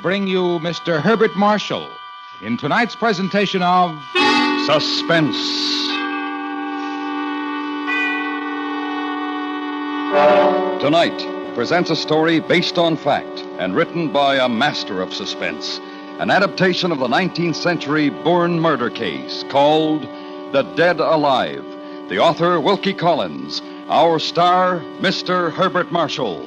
bring you Mr. Herbert Marshall in tonight's presentation of Suspense. Tonight presents a story based on fact and written by a master of suspense. An adaptation of the 19th century Bourne murder case called The Dead Alive. The author, Wilkie Collins. Our star, Mr. Herbert Marshall.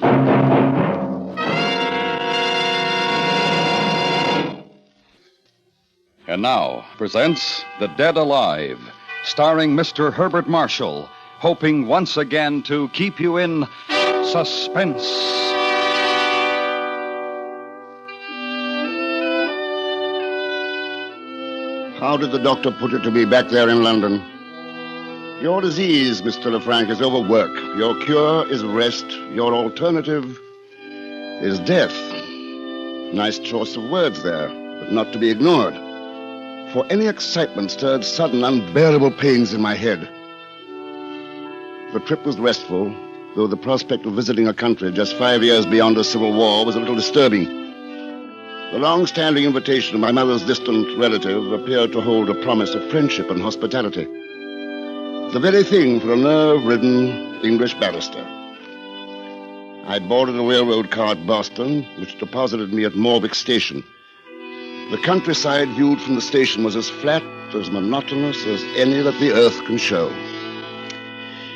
And now presents The Dead Alive, starring Mr. Herbert Marshall, hoping once again to keep you in suspense. How did the doctor put it to me back there in London? Your disease, Mr. Lefranc, is overwork. Your cure is rest. Your alternative is death. Nice choice of words there, but not to be ignored. For any excitement stirred sudden, unbearable pains in my head. The trip was restful, though the prospect of visiting a country just 5 years beyond a civil war was a little disturbing. The long-standing invitation of my mother's distant relative appeared to hold a promise of friendship and hospitality. The very thing for a nerve-ridden English barrister. I boarded a railroad car at Boston, which deposited me at Morwick Station. The countryside viewed from the station was as flat, as monotonous as any that the earth can show.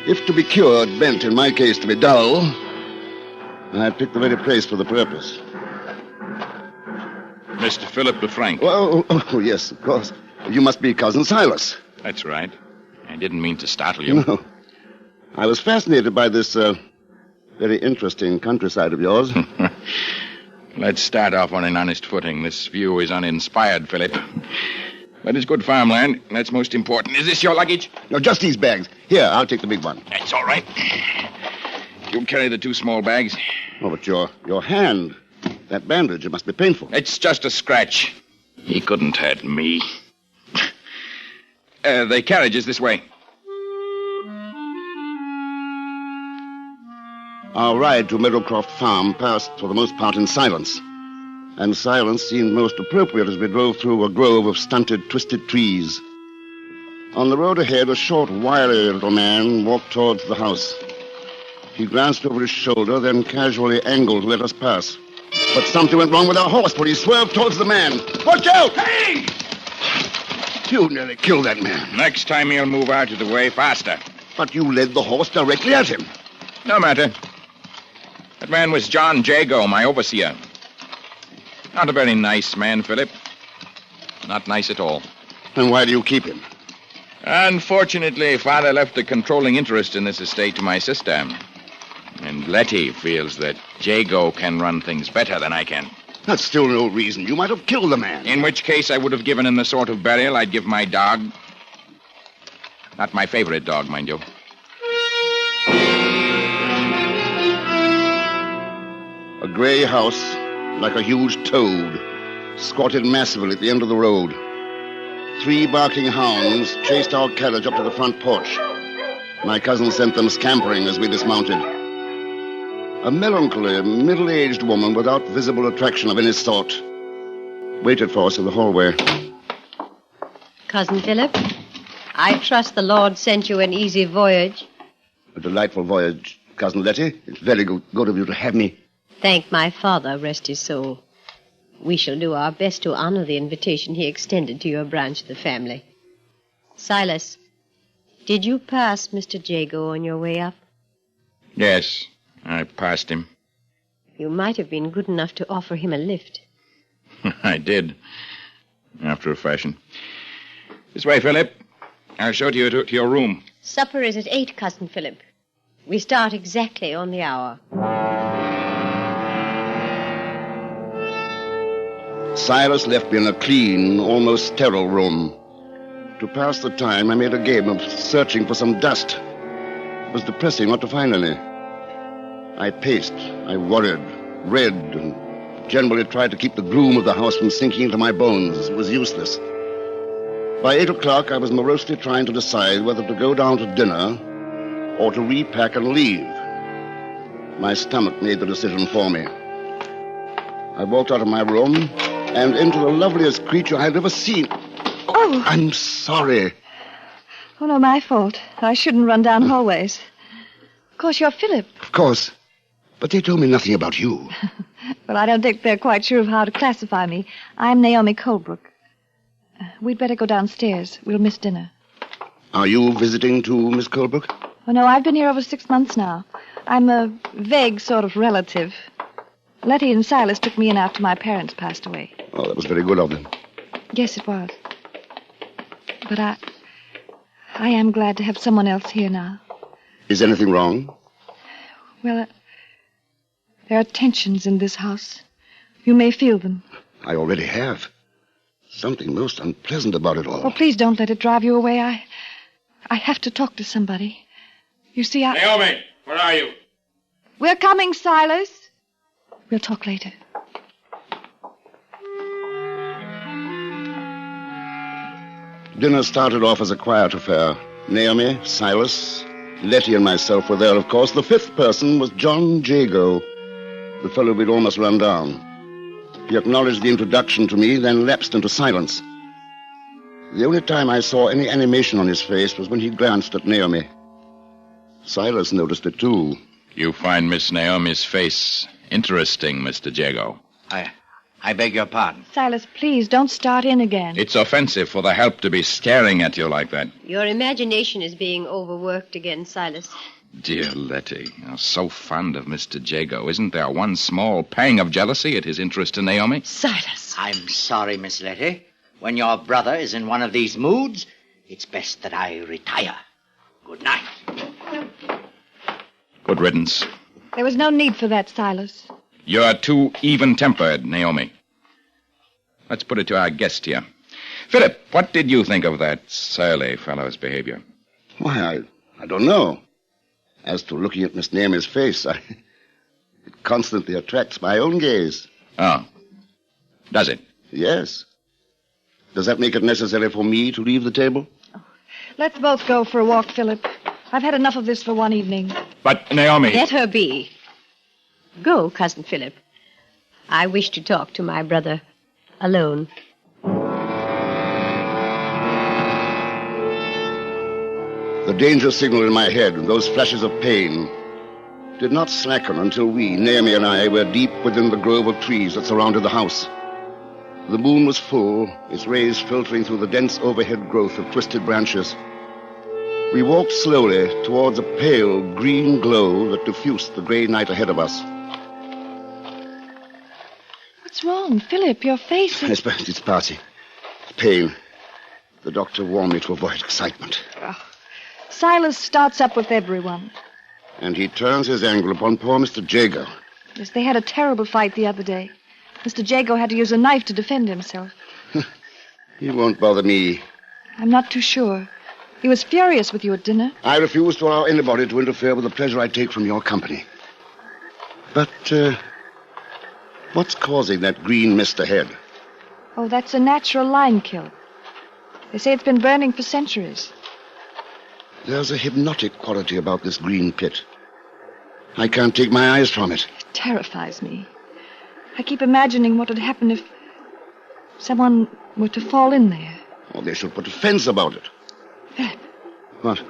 If to be cured meant, in my case, to be dull, I picked the very place for the purpose. Mr. Philip Lefranc. Oh, yes, of course. You must be Cousin Silas. That's right. I didn't mean to startle you. No. I was fascinated by this very interesting countryside of yours. Let's start off on an honest footing. This view is uninspired, Philip. But it's good farmland. That's most important. Is this your luggage? No, just these bags. Here, I'll take the big one. That's all right. You'll carry the two small bags. Oh, but your hand, that bandage, it must be painful. It's just a scratch. He couldn't hurt me. The carriage is this way. Our ride to Meadowcroft Farm passed, for the most part, in silence. And silence seemed most appropriate as we drove through a grove of stunted, twisted trees. On the road ahead, a short, wiry little man walked towards the house. He glanced over his shoulder, then casually angled to let us pass. But something went wrong with our horse, for he swerved towards the man. Watch out! Hey! You nearly killed that man. Next time he'll move out of the way faster. But you led the horse directly at him. No matter. That man was John Jago, my overseer. Not a very nice man, Philip. Not nice at all. And why do you keep him? Unfortunately, Father left a controlling interest in this estate to my sister. And Letty feels that Jago can run things better than I can. That's still no reason. You might have killed the man. In which case, I would have given him the sort of burial I'd give my dog. Not my favorite dog, mind you. A gray house, like a huge toad, squatted massively at the end of the road. 3 barking hounds chased our carriage up to the front porch. My cousin sent them scampering as we dismounted. A melancholy, middle-aged woman without visible attraction of any sort waited for us in the hallway. Cousin Philip, I trust the Lord sent you an easy voyage. A delightful voyage, Cousin Letty. It's very good of you to have me. Thank my father, rest his soul. We shall do our best to honor the invitation he extended to your branch of the family. Silas, did you pass Mr. Jago on your way up? Yes, I passed him. You might have been good enough to offer him a lift. I did, after a fashion. This way, Philip. I'll show you to your room. Supper is at 8, Cousin Philip. We start exactly on the hour. Silas left me in a clean, almost sterile room. To pass the time, I made a game of searching for some dust. It was depressing not to find any. I paced, I worried, read, and generally tried to keep the gloom of the house from sinking into my bones. It was useless. By 8 o'clock, I was morosely trying to decide whether to go down to dinner or to repack and leave. My stomach made the decision for me. I walked out of my room and into the loveliest creature I had ever seen. Oh. I'm sorry. Oh, no, my fault. I shouldn't run down hallways. Of course, you're Philip. Of course. But they told me nothing about you. Well, I don't think they're quite sure of how to classify me. I'm Naomi Colebrook. We'd better go downstairs. We'll miss dinner. Are you visiting too, Miss Colebrook? Oh, no, I've been here over 6 months now. I'm a vague sort of relative. Letty and Silas took me in after my parents passed away. Oh, that was very good of them. Yes, it was. But I am glad to have someone else here now. Is anything wrong? Well, there are tensions in this house. You may feel them. I already have. Something most unpleasant about it all. Oh, please don't let it drive you away. I have to talk to somebody. You see, Naomi, where are you? We're coming, Silas. We'll talk later. Dinner started off as a quiet affair. Naomi, Silas, Letty, and myself were there, of course. The fifth person was John Jago, the fellow we'd almost run down. He acknowledged the introduction to me, then lapsed into silence. The only time I saw any animation on his face was when he glanced at Naomi. Silas noticed it, too. You find Miss Naomi's face interesting, Mr. Jago. I beg your pardon. Silas, please, don't start in again. It's offensive for the help to be staring at you like that. Your imagination is being overworked again, Silas. Dear Letty, you're so fond of Mr. Jago. Isn't there one small pang of jealousy at his interest in Naomi? Silas. I'm sorry, Miss Letty. When your brother is in one of these moods, it's best that I retire. Good night. Good riddance. There was no need for that, Silas. You're too even-tempered, Naomi. Let's put it to our guest here. Philip, what did you think of that surly fellow's behavior? Why, I don't know. As to looking at Miss Naomi's face, it constantly attracts my own gaze. Oh. Does it? Yes. Does that make it necessary for me to leave the table? Let's both go for a walk, Philip. I've had enough of this for one evening. But, Naomi... Let her be. Go, Cousin Philip. I wish to talk to my brother alone. The danger signal in my head and those flashes of pain did not slacken until we, Naomi and I, were deep within the grove of trees that surrounded the house. The moon was full, its rays filtering through the dense overhead growth of twisted branches. We walked slowly towards a pale green glow that diffused the gray night ahead of us. What's wrong, Philip? Your face is... I suppose it's party. Pain. The doctor warned me to avoid excitement. Silas starts up with everyone. And he turns his anger upon poor Mr. Jago. Yes, they had a terrible fight the other day. Mr. Jago had to use a knife to defend himself. He won't bother me. I'm not too sure. He was furious with you at dinner. I refuse to allow anybody to interfere with the pleasure I take from your company. But, what's causing that green mist ahead? Oh, that's a natural lime kiln. They say it's been burning for centuries. There's a hypnotic quality about this green pit. I can't take my eyes from it. It terrifies me. I keep imagining what would happen if someone were to fall in there. Oh, they should put a fence about it. Philip. What?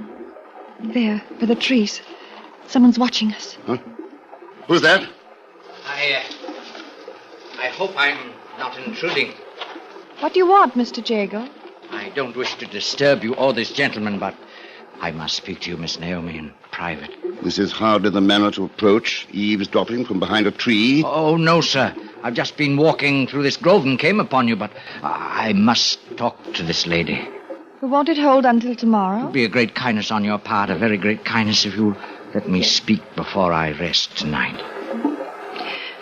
There, by the trees. Someone's watching us. Huh? Who's that? I hope I'm not intruding. What do you want, Mr. Jago? I don't wish to disturb you or this gentleman, but I must speak to you, Miss Naomi, in private. This is hardly the manner to approach, eavesdropping from behind a tree. Oh, no, sir. I've just been walking through this grove and came upon you, but I must talk to this lady. Won't it hold until tomorrow? It would be a great kindness on your part, a very great kindness if you'll let me speak before I rest tonight.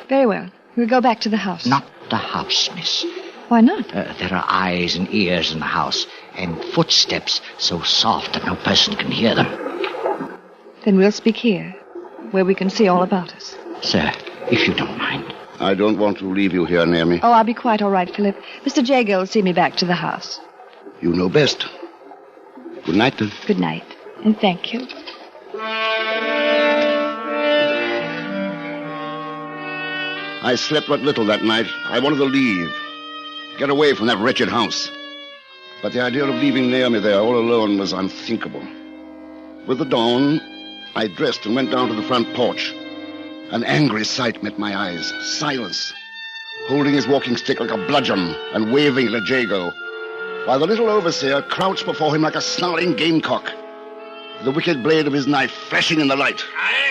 Very well. We'll go back to the house. Not the house, miss. Why not? There are eyes and ears in the house, and footsteps so soft that no person can hear them. Then we'll speak here, where we can see all about us. Sir, if you don't mind. I don't want to leave you here, Naomi. Oh, I'll be quite all right, Philip. Mr. Jago will see me back to the house. You know best. Good night, then. Good night, and thank you. I slept but little that night. I wanted to leave. Get away from that wretched house. But the idea of leaving Naomi there all alone was unthinkable. With the dawn, I dressed and went down to the front porch. An angry sight met my eyes. Silas, holding his walking stick like a bludgeon and waving it at Jago, while the little overseer crouched before him like a snarling gamecock, the wicked blade of his knife flashing in the light.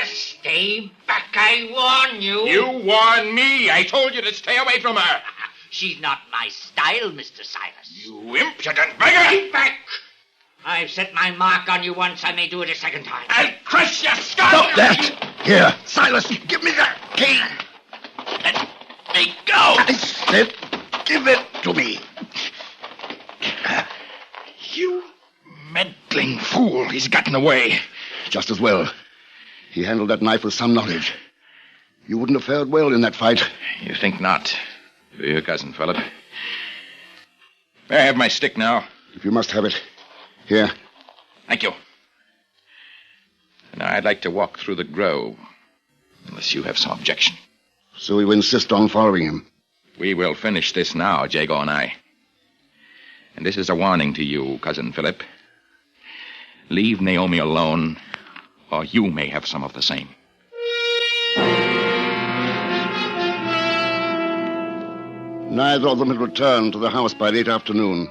Stay back, I warn you. You warn me. I told you to stay away from her. She's not my style, Mr. Silas. You impudent beggar! Keep back! I've set my mark on you once. I may do it a second time. I'll crush your skull! Stop that! Here, Silas, give me that cane. Let me go! I said, give it to me. You meddling fool. He's gotten away. Just as well. He handled that knife with some knowledge. You wouldn't have fared well in that fight. You think not, do you, Cousin Philip? I have my stick now. If you must have it. Here. Thank you. Now, I'd like to walk through the grove, unless you have some objection. So you insist on following him? We will finish this now, Jago and I. And this is a warning to you, Cousin Philip. Leave Naomi alone, or you may have some of the same. Neither of them had returned to the house by late afternoon.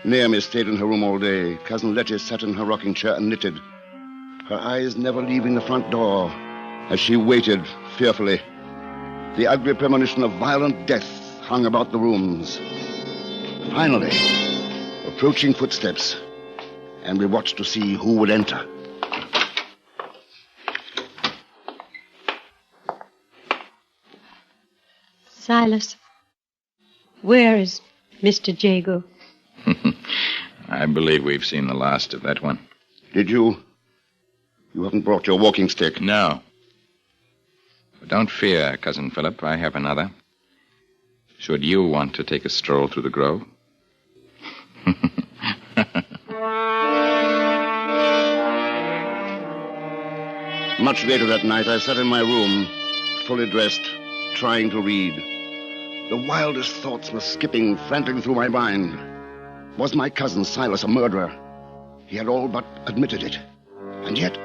Naomi stayed in her room all day. Cousin Letty sat in her rocking chair and knitted, her eyes never leaving the front door as she waited fearfully. The ugly premonition of violent death hung about the rooms. Finally, approaching footsteps, and we watched to see who would enter. Silas, where is Mr. Jago? I believe we've seen the last of that one. Did you? You haven't brought your walking stick? No. But don't fear, Cousin Philip. I have another. Should you want to take a stroll through the grove? Much later that night, I sat in my room, fully dressed, trying to read. The wildest thoughts were skipping frantically through my mind. Was my cousin Silas a murderer? He had all but admitted it. And yet,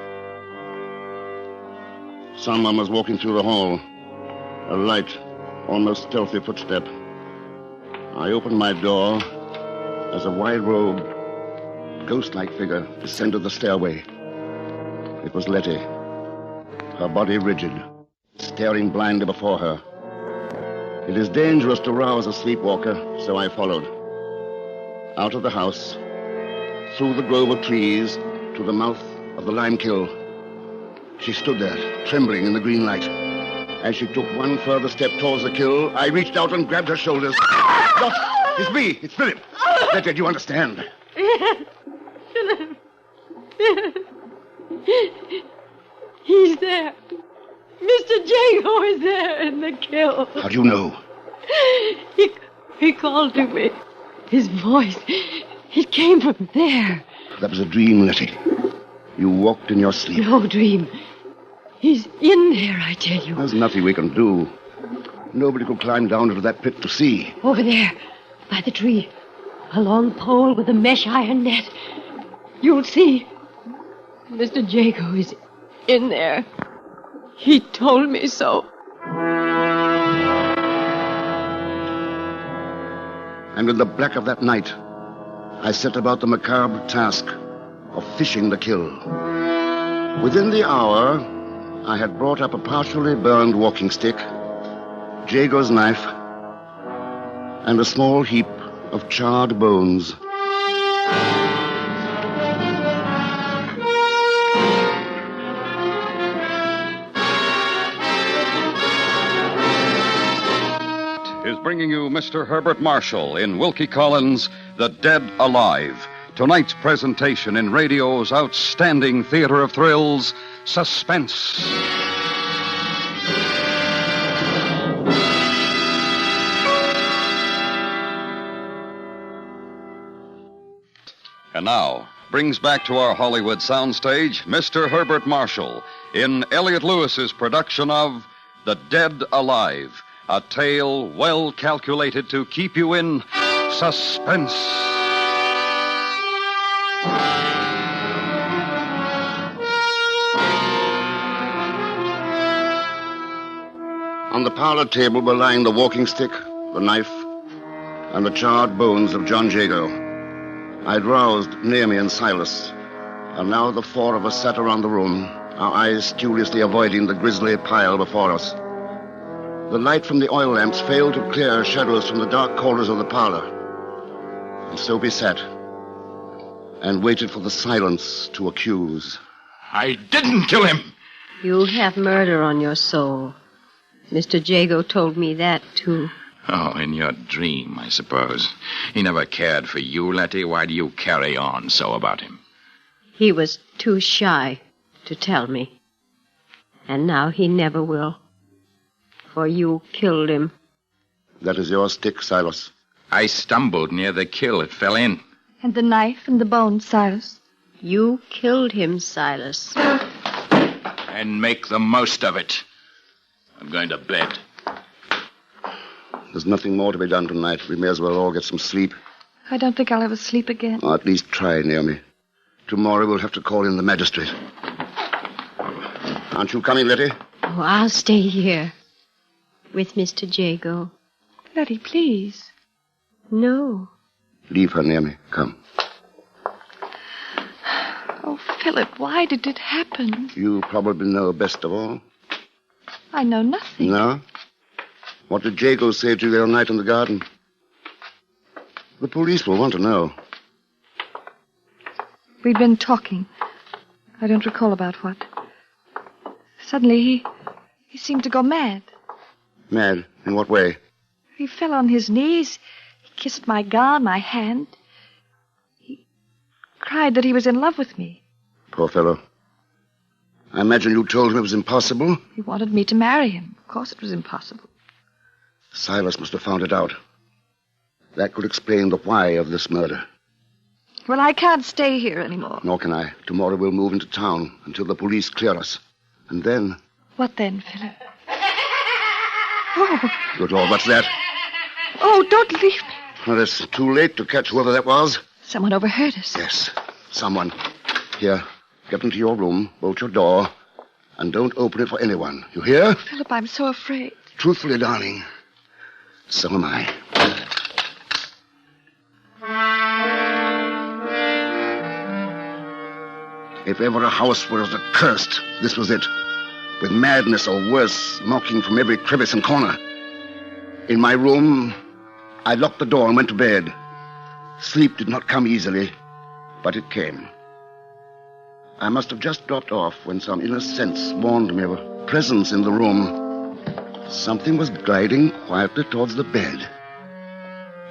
someone was walking through the hall. A light, almost stealthy footstep. I opened my door as a wide-robed, ghost-like figure descended the stairway. It was Letty, her body rigid, staring blindly before her. It is dangerous to rouse a sleepwalker, so I followed. Out of the house, through the grove of trees, to the mouth of the lime kiln. She stood there, trembling in the green light. As she took one further step towards the kiln, I reached out and grabbed her shoulders. What? It's me. It's Philip. Letty, do you understand? Yes, Philip. Yes. He's there. Mr. Jago is there in the kiln. How do you know? He called to me. His voice, it came from there. That was a dream, Letty. You walked in your sleep. No dream. He's in there, I tell you. There's nothing we can do. Nobody could climb down into that pit to see. Over there, by the tree. A long pole with a mesh iron net. You'll see. Mr. Jago is in there. He told me so. And in the black of that night, I set about the macabre task of fishing the kill. Within the hour, I had brought up a partially burned walking stick, Jago's knife, and a small heap of charred bones. Is bringing you Mr. Herbert Marshall in Wilkie Collins' The Dead Alive. Tonight's presentation in radio's outstanding theater of thrills, Suspense. And now, brings back to our Hollywood soundstage Mr. Herbert Marshall in Elliot Lewis's production of The Dead Alive, a tale well calculated to keep you in suspense. On the parlor table were lying the walking stick, the knife, and the charred bones of John Jago. I'd roused Naomi and Silas, and now the four of us sat around the room, our eyes studiously avoiding the grisly pile before us. The light from the oil lamps failed to clear shadows from the dark corners of the parlor. And so we sat and waited for the silence to accuse. I didn't kill him. You have murder on your soul. Mr. Jago told me that, too. Oh, in your dream, I suppose. He never cared for you, Letty. Why do you carry on so about him? He was too shy to tell me. And now he never will. For you killed him. That is your stick, Silas. I stumbled near the kill. It fell in. And the knife and the bones, Silas. You killed him, Silas. And make the most of it. I'm going to bed. There's nothing more to be done tonight. We may as well all get some sleep. I don't think I'll ever sleep again. Or at least try, Naomi. Tomorrow we'll have to call in the magistrate. Aren't you coming, Letty? Oh, I'll stay here. With Mr. Jago. Letty, please. No. Leave her, Naomi. Come. Oh, Philip, why did it happen? You probably know best of all. I know nothing. No? What did Jago say to you the other night in the garden? The police will want to know. We'd been talking. I don't recall about what. Suddenly, he seemed to go mad. Mad? In what way? He fell on his knees. He kissed my gown, my hand. He cried that he was in love with me. Poor fellow. I imagine you told him it was impossible. He wanted me to marry him. Of course it was impossible. Silas must have found it out. That could explain the why of this murder. Well, I can't stay here anymore. Nor can I. Tomorrow we'll move into town until the police clear us. And then... What then, Philip? Oh. Good Lord, what's that? Oh, don't leave me. Well, it's too late to catch whoever that was. Someone overheard us. Yes, someone. Here, get into your room, bolt your door, and don't open it for anyone. You hear? Philip, I'm so afraid. Truthfully, darling, so am I. If ever a house was accursed, this was it. With madness or worse, mocking from every crevice and corner. In my room, I locked the door and went to bed. Sleep did not come easily, but it came. I must have just dropped off when some inner sense warned me of a presence in the room. Something was gliding quietly towards the bed.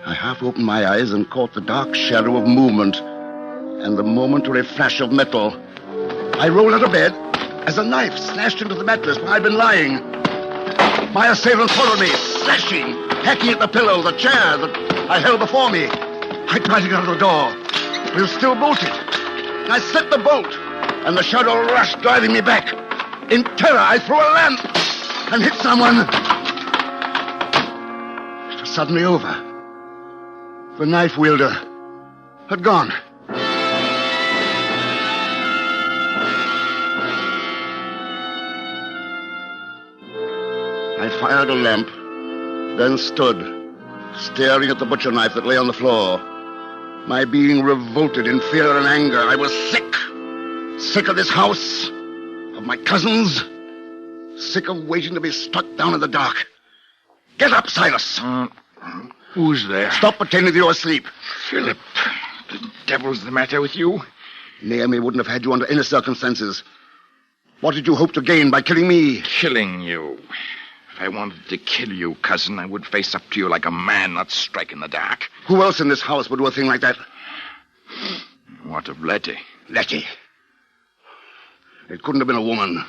I half opened my eyes and caught the dark shadow of movement and the momentary flash of metal. I rolled out of bed as a knife slashed into the mattress where I'd been lying. My assailant followed me, slashing, hacking at the pillow, the chair that I held before me. I tried to get out of the door. It was still bolted. I slit the bolt, and the shadow rushed, driving me back. In terror, I threw a lamp and hit someone. It was suddenly over. The knife wielder had gone. I fired a lamp, then stood, staring at the butcher knife that lay on the floor. My being revolted in fear and anger. I was sick. Sick of this house, of my cousins, sick of waiting to be struck down in the dark. Get up, Silas. Who's there? Stop pretending you're asleep. Philip, the devil's the matter with you? Naomi wouldn't have had you under any circumstances. What did you hope to gain by killing me? Killing you. If I wanted to kill you, cousin, I would face up to you like a man, not strike in the dark. Who else in this house would do a thing like that? What of Letty? Letty. It couldn't have been a woman.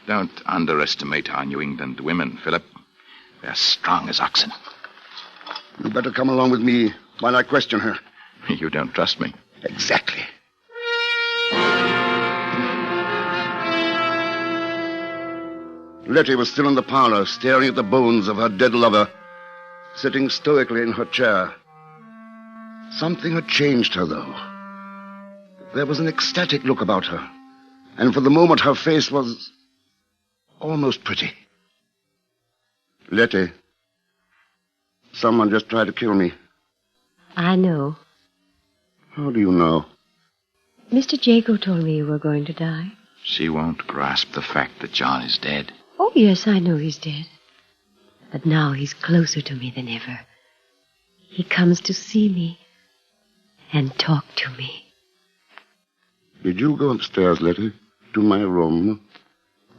Don't underestimate our New England women, Philip. They're strong as oxen. You'd better come along with me while I question her. You don't trust me? Exactly. Letty was still in the parlor, staring at the bones of her dead lover, sitting stoically in her chair. Something had changed her, though. There was an ecstatic look about her, and for the moment her face was almost pretty. Letty, someone just tried to kill me. I know. How do you know? Mr. Jago told me you were going to die. She won't grasp the fact that John is dead. Oh, yes, I know he's dead. But now he's closer to me than ever. He comes to see me and talk to me. Did you go upstairs, Letty, to my room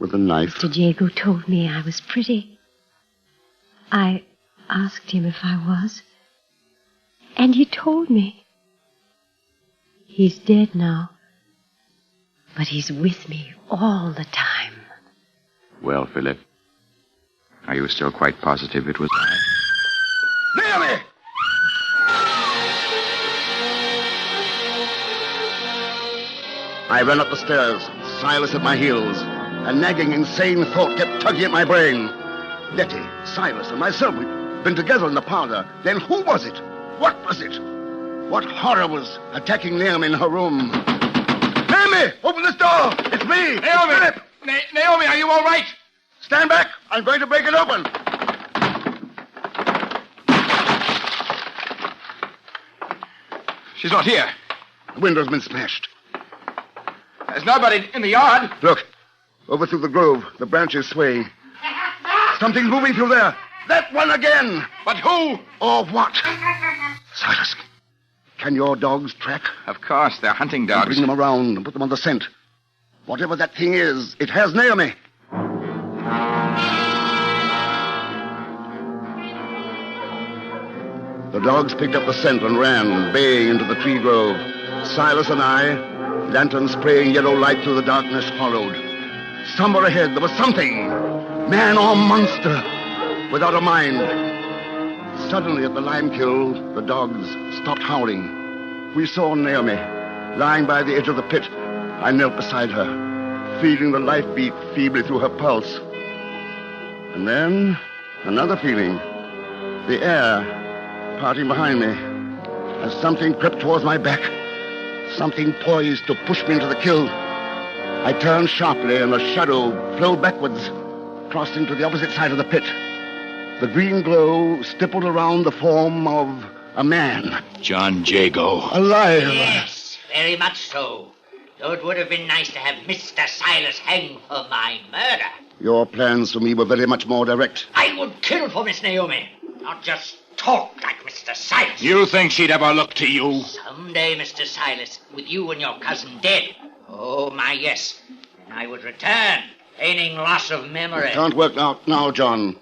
with a knife? Mr. Jago told me I was pretty. I asked him if I was, and he told me. He's dead now, but he's with me all the time. Well, Philip, are you still quite positive it was I? Naomi! I ran up the stairs, Silas at my heels. A nagging, insane thought kept tugging at my brain. Letty, Silas, and myself, we'd been together in the parlor. Then who was it? What was it? What horror was attacking Naomi in her room? Naomi, open this door! It's me! Naomi! Philip! Naomi, are you all right? Stand back! I'm going to break it open! She's not here. The window's been smashed. There's nobody in the yard. Look, over through the grove, the branches swaying. Something's moving through there. That one again! But who? Or what? Silas, can your dogs track? Of course, they're hunting dogs. Bring them around and put them on the scent. Whatever that thing is, it has Naomi. The dogs picked up the scent and ran, baying into the tree grove. Silas and I, lanterns spraying yellow light through the darkness, followed. Somewhere ahead, there was something. Man or monster, without a mind. Suddenly, at the lime kiln, the dogs stopped howling. We saw Naomi, lying by the edge of the pit. I knelt beside her, feeling the life beat feebly through her pulse. And then, another feeling. The air parting behind me, as something crept towards my back. Something poised to push me into the kiln. I turned sharply, and a shadow flowed backwards, crossing to the opposite side of the pit. The green glow stippled around the form of a man. John Jago. Alive. Yes, very much so. Though it would have been nice to have Mr. Silas hanged for my murder. Your plans for me were very much more direct. I would kill for Miss Naomi, not just talk like Mr. Silas. You think she'd ever look to you? Someday, Mr. Silas, with you and your cousin dead. Oh, my, yes. And I would return, feigning loss of memory. It can't work out now, John.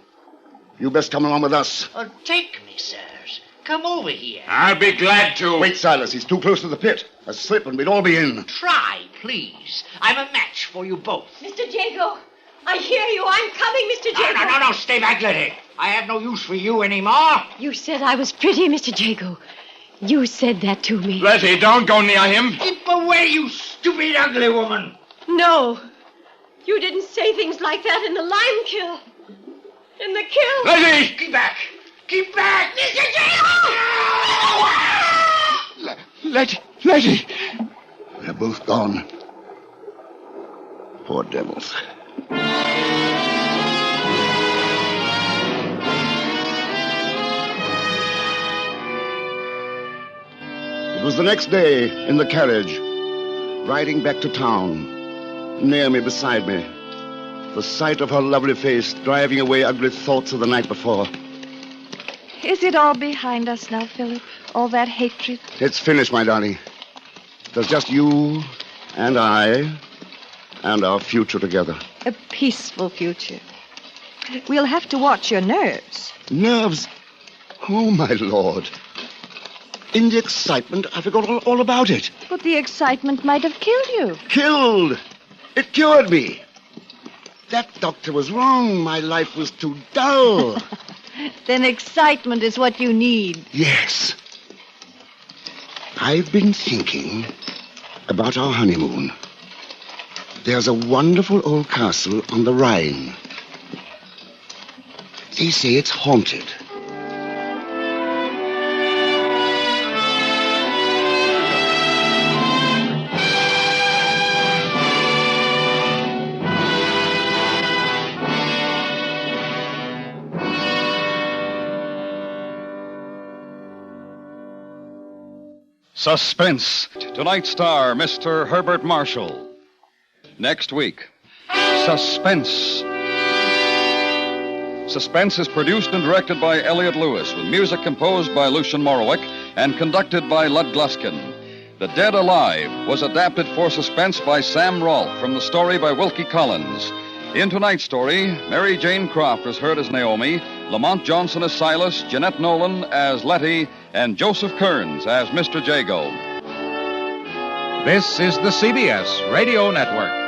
You best come along with us. Oh, take me, sirs. Come over here. I'll be glad to. Wait, Silas. He's too close to the pit. A slip and we'd all be in. Try, please. I'm a match for you both. Mr. Jago, I hear you. I'm coming, Mr. Jago. No. Stay back, Letty. I have no use for you anymore. You said I was pretty, Mr. Jago. You said that to me. Letty, don't go near him. Keep away, you stupid, ugly woman. No. You didn't say things like that in the lime kiln. In the kiln. Letty! Keep back. Keep back. Mr. Jago! Letty! They're both gone. Poor devils. It was the next day, in the carriage, riding back to town, Naomi beside me. The sight of her lovely face driving away ugly thoughts of the night before. Is it all behind us now, Philip? All that hatred? It's finished, my darling. There's just you and I and our future together. A peaceful future. We'll have to watch your nerves. Nerves? Oh, my Lord. In the excitement, I forgot all about it. But the excitement might have killed you. Killed! It cured me. That doctor was wrong. My life was too dull. Then excitement is what you need. Yes. I've been thinking about our honeymoon. There's a wonderful old castle on the Rhine. They say it's haunted. Suspense. Tonight's star, Mr. Herbert Marshall. Next week, Suspense. Suspense is produced and directed by Elliot Lewis, with music composed by Lucian Morowick and conducted by Lud Gluskin. The Dead Alive was adapted for Suspense by Sam Rolfe from the story by Wilkie Collins. In tonight's story, Mary Jane Croft is heard as Naomi, Lamont Johnson as Silas, Jeanette Nolan as Letty, and Joseph Kearns as Mr. Jago. This is the CBS Radio Network.